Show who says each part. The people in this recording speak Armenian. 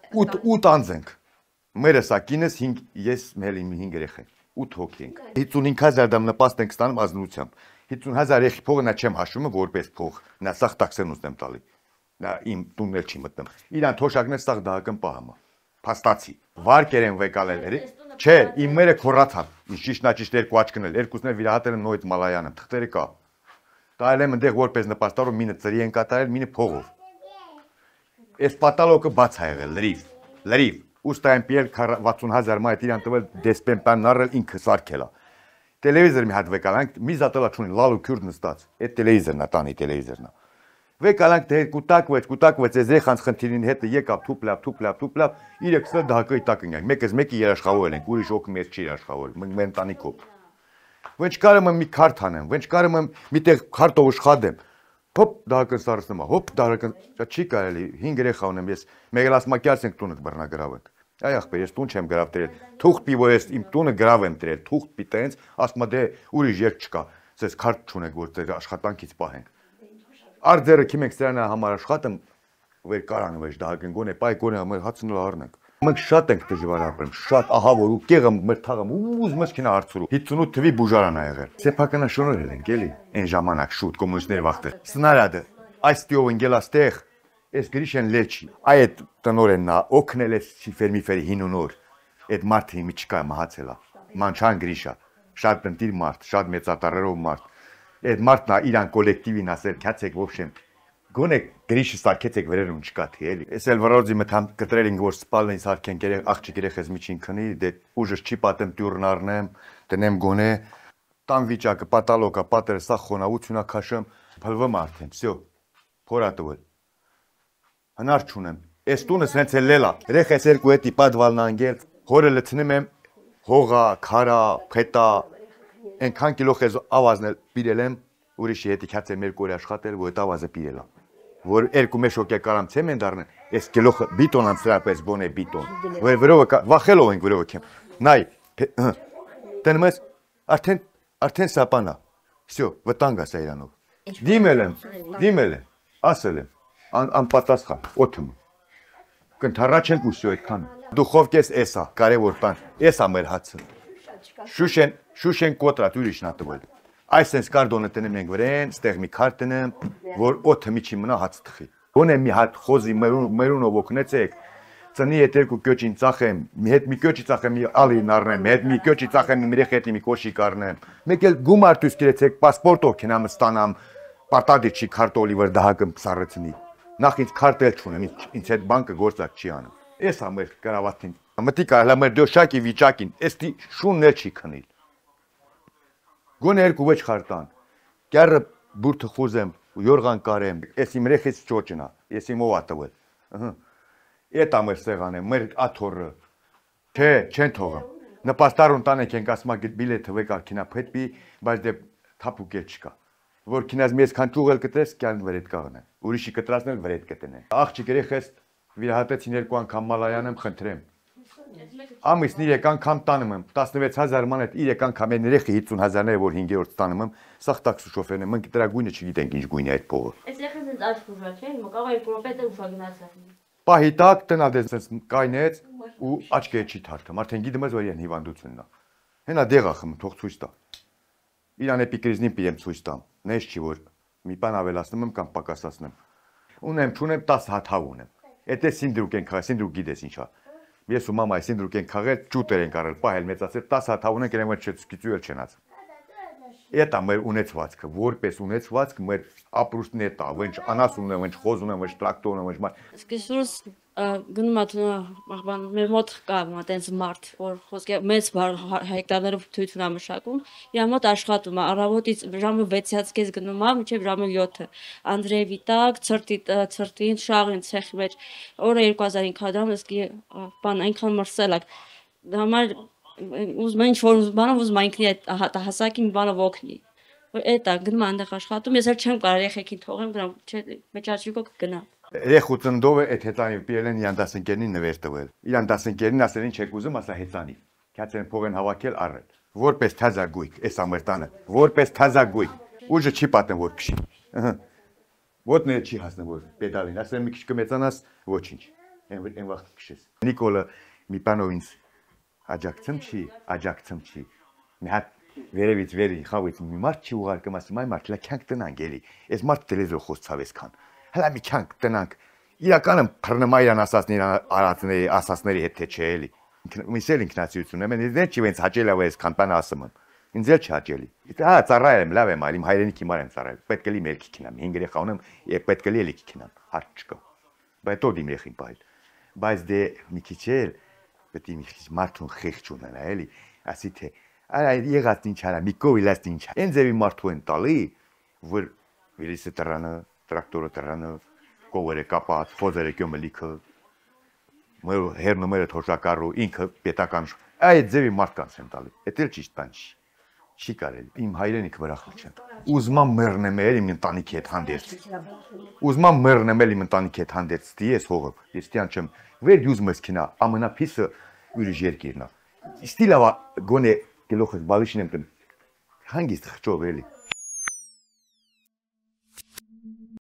Speaker 1: 8 անձ ենք։ Մերը սա կինս 5, ես մել իմ 5 երեխա։ 8 հոգի ենք։ 55,000 դամ նպաստ ենք ստանում ազնվությամբ։ 50,000 երեխի փողը նա չեմ հաշվում որպես փող, նա սաղ տաքսերն ուստեմ տալի։ Նա իմ տունն էլ չի մտնում։ Իրան թոշակն է սաղ դահական պահամա։ Փաստացի։ Վարկեր են վեկալել։ Չէ, իմ մերը քորացան։ Ճիշտ երկու աչքն էլ, երկուսն էլ վիրահատել եմ նույն Մալայանը, թղթերը կա։ Տայել եմ այնտեղ որպես նպաստավոր մինը ծրի են կատարել, մինը փողով։ Այս պատալոկը բաց ա եղել, լրիվ։ Ուստա եմ պիել 60,000 մայ իրան տվել դեսպենպանն առել ինքը սարքելա։ Տելևիզոր մի հատ վեկալանք, մի զատելա չունի, լալու քյուրդ նստած։ Այդ տելևիզորն է, տանի տելևիզորն է։ Վեկալանք դե կուտակվեց, այս երեխանց խնդիրին հետը եկավ թուպլապ, իրեք սա դահակայի տակ ընկանք։ Մեկս մեկի երաշխավորել ենք, ուրիշ օգ մեզ չի երաշխավորել, մենք մեր ընտանիքով։ Ոնց կարում եմ մի քարտ անեմ, ոնց կարում եմ միտեղ քարտով աշխատեմ։ Հոպ դահակն սարսնում է, հոպ դահակն չի կարելի, 5 երեխա ունեմ ես, մեկ էլ ասма կյարս ենք տունը բռնագրավենք։ Այ ախպեր, ես տուն չեմ գրավ դրել, թուղթ պի, որ ես իմ տունը գրավ եմ դրել, թուղթ պի տենց, ասма դե ուրիշ երկ չկա, ձեզ քարտ չունեք, որ ձեր աշխատանքից պահենք։ Արձերը քիմ ենք սրանա համար աշխատում, վեր կարանը վեջ դահակն գոնե, պայ գոնե մեր հացնուլ առնենք։ Մենք շատ ենք դժվար ապրում, շատ ահավոր ու կեղը մեր թաղում ուզում ես քինա հարցրու 58 թվի բուժարան ա եղել։ Սեփականաշնորհել ենք էլի այն ժամանակ շուտ կոմունիստներ վախտը։ Սնարադը այս տիով ընկելաստեղ այս Գրիշեն Լեչի այդ տնորենն ա օգնել է ֆերմիֆերի հինունոր այդ մարդը մի չկա մահացել ա Մանչան Գրիշա շատ տնտիր մարդ շատ մեծատարերով մարդ այդ մարդն ա իրան կոլեկտիվին ասել քացեք ոբշեմ Գոնե գրիշը սարքեցեք վերերուն չկա թե էլի։ Ես էլ վրոձի մտամ կտրել ենք որ սպալն ինձ հարկենք աղջիկ երեխես միջին քնի, դե ուժս չի պատեմ տյուրն առնեմ, դնեմ գոնե, տան վիճակը պատալոկա, պատերը սա խոնավությունա քաշեմ, փլվում արդեն, всё, փորատվել։ Հնար չունեմ։ Այս տունը սենց էլ լելա։ Երեխես երկու էտի պատվալն անգել, հորը լցնում եմ հողա, քարա, փետա, այնքան կիլո խեզ ավազնել պիրել եմ, ուրիշի հետի քացեմ երկու օր աշխատել, որ այդ ավազը պիրելա։ Որ երկու մեծ շոկե կարամ ցեմենտ առնեն, այս կիլո բիտոնան սրապես բոնե բիտոն։ Որ վրովը վախելով ենք վրովը քեմ։ Նայ, տենմես արդեն սապանա։ Всё, վտանգ ասա իրանով։ Դիմել եմ, ասել եմ, անպատասխան, օթում։ Կընթառաջ ենք ուսյո այդքան։ Դուխովկես էսա, կարևոր բան, էսա մեր հացը։ Շուշեն կոտրատ ուրիշն ա տվել։ Այսպես կարդոնը տնեմ ենք վրեն, ստեղ մի քարտ տնեմ, որ օդը մի չի մնա հաց թխի։ Գոնե մի հատ խոզի մերունով օգնեցեք, ծնի հետ երկու կյոճին ծախեմ, մի հետ մի կյոճի ծախեմ, մի ալին առնեմ, հետ մի կյոճի ծախեմ, մի երեխեքի մի կոշիկ առնեմ։ Մեկ էլ գումար դուս կերեցեք, պասպորտով կենամ ստանամ, պարտադիր չի քարտոլի վր դահակը սառեցնի։ Նախ ինձ քարտել չունեմ, ինձ հետ բանկը գործակ չի անում։ Էս ա մեր կրավատին։ Մտի կարելի մեր դոշակի վիճակին, էստի շունն էլ չի քնել։ Գոնե երկու վեճ խարտան, կյարը բուրթը խուզեմ, յորղան կարեմ, ես իմ ռեխից ճոճնա, ես իմ ով ատվել, էտ ամեր սեղան եմ, մեր աթորը, թե, չեն թողım, նպաստարուն տանեք ենք ասմա բիլեթը վեկար կինա պետպի, բայց դե թապուկ էլ չկա, որ կինազ մեզ կան ճուղել կտրես, կյան վրետ կաղն է, ուրիշի կտրասնել վրետ կտեն է, աղջիկ երեխես վիրահատեցին երկու անգամ Մալայան եմ խնդրեմ, ամիսն 3 անգամ տանում եմ 16000 մանետ 3 անգամ են երեխի 50000-ները որ 5-րդ տանում եմ սաղ տաքսի շոֆերն եմ մենք դրա գույնը չգիտենք ինչ գույն է այդ փողը
Speaker 2: Այս երեխան աչք ուժած չէ մկաղ 2 րոպե ուշագնացավ
Speaker 1: Պահի տակ տնադես sense կայնեց ու աչքը չի թարթում արդեն գիտեմ ես որ իրեն հիվանդությունն է հենա դեղա խմ թող ցույց տա իրան էպիկրիզնին պիեմ ցույց տամ նես չի որ մի բան ավելացնում եմ կամ պակասացնեմ ունեմ չունեմ 10 հատ հավ ունեմ Էտե սինդրուկ են քաղել սինդրուկ գիտես ինչա Ես ու մամայի սինդրուկ են քաղել ճուտեր են կարել պահել մեծացել 10 հատ հավուն են կրեմ որ չծկիծուել չենած Էտա մեր ունեցվածքը որպես ունեցվածք մեր ապրուստն է տա ոչ անասունն է ոչ խոզուն է ոչ տրակտորն է ոչ
Speaker 2: Սկսուրս գնում աթուն մեր մոտ կա այտենց մարդ որ խոսքի մեծ հեկտարներով թույթուն է մշակում իր մոտ աշխատում է առավոտից ժամը 6-ից կես գնում է մինչև ժամը 7-ը Անդրեևի տակ ցրտին շաղին ցեխի մեջ օրը 2500 դրամ իսկի բան այնքան մրսել է համար ուզում ինչ որ բանով ուզում ինքնի այդ հասակի մի բանով օգնի Էտա գնում այնտեղ աշխատում ես էլ չեմ կարող երեխեքին թողեմ գնամ չէ մեջաճիկո կգնա
Speaker 1: Երեխու ծնդով է այդ հետանի պիելեն իրան 10-ին նվեր տվել իրան 10-ին ասել ինչ եք ուզում ասա հետանի քյացեն փողեն հավաքել առել որպես թազագույք էս ամերտանը որպես թազագույք ուժը չի պատեն որ քշի ոտնը չի հասնի որ պեդալին ասել մի քիչ կմեծանաս ոչինչ Այն վաղ քշես։ Նիկոլը մի բանով ինձ աջակցում չի։ Մի հատ վերևից վերի խավից մի մարդ չի ուղարկում, ասում այ մարդ լա քանք տնանք էլի։ Այս մարդ տելեվիզոր խոսցավ այսքան։ Հələ մի քանք տնանք։ Իրականում բռնում է իրան ասածների հետ թե չէ էլի։ Միսել ինքնացիություն եմ, ինձ չի վենց հաճելի է այսքան բան ասում եմ։ Ինձ էլ չի հաճելի։ Հա ծառայել եմ, լավ եմ այլ իմ հայրենիքի մար եմ ծառայել։ Պետք է լի մերքի քինամ, 5 երեխա ունեմ, եւ պետք է լի էլի քինամ, հարց չկա։ Բայց դու իմ երեխին պահել։ Բայց դե մի քիչ էլ պետք է մի քիչ մարդուն խիղճ ունենա էլի, ասի թե արա եղած ինչ արա, մի կովիլած ինչ։ Այն ձևի մարդու են տալի, որ վիրիսը տրանը, տրակտորը տրանը, կովերը կապած, խոզերը կյոմը լիքը մեր հերնումերը թոշակառու ինքը պետական այդ ձևի մարդկանց են տալի։ Դա էլ ճիշտ բան չի։ Չի կարելի։ Իմ հայրենիքը վրա խլչեն։ Ուզմամ մեռնեմ էլ իմ ընտանիքի հետ հանդերձ։ Ուզմամ մեռնեմ էլ իմ ընտանիքի հետ հանդերձ։ Դի ես հողը, ես տյան չեմ։ Վեր յուզում ես քինա, ամենափիսը ուրիշ երկիրն է։ Ստիլավա գոնե գլոխս բալիշին եմ հանգիստ խճով էլի։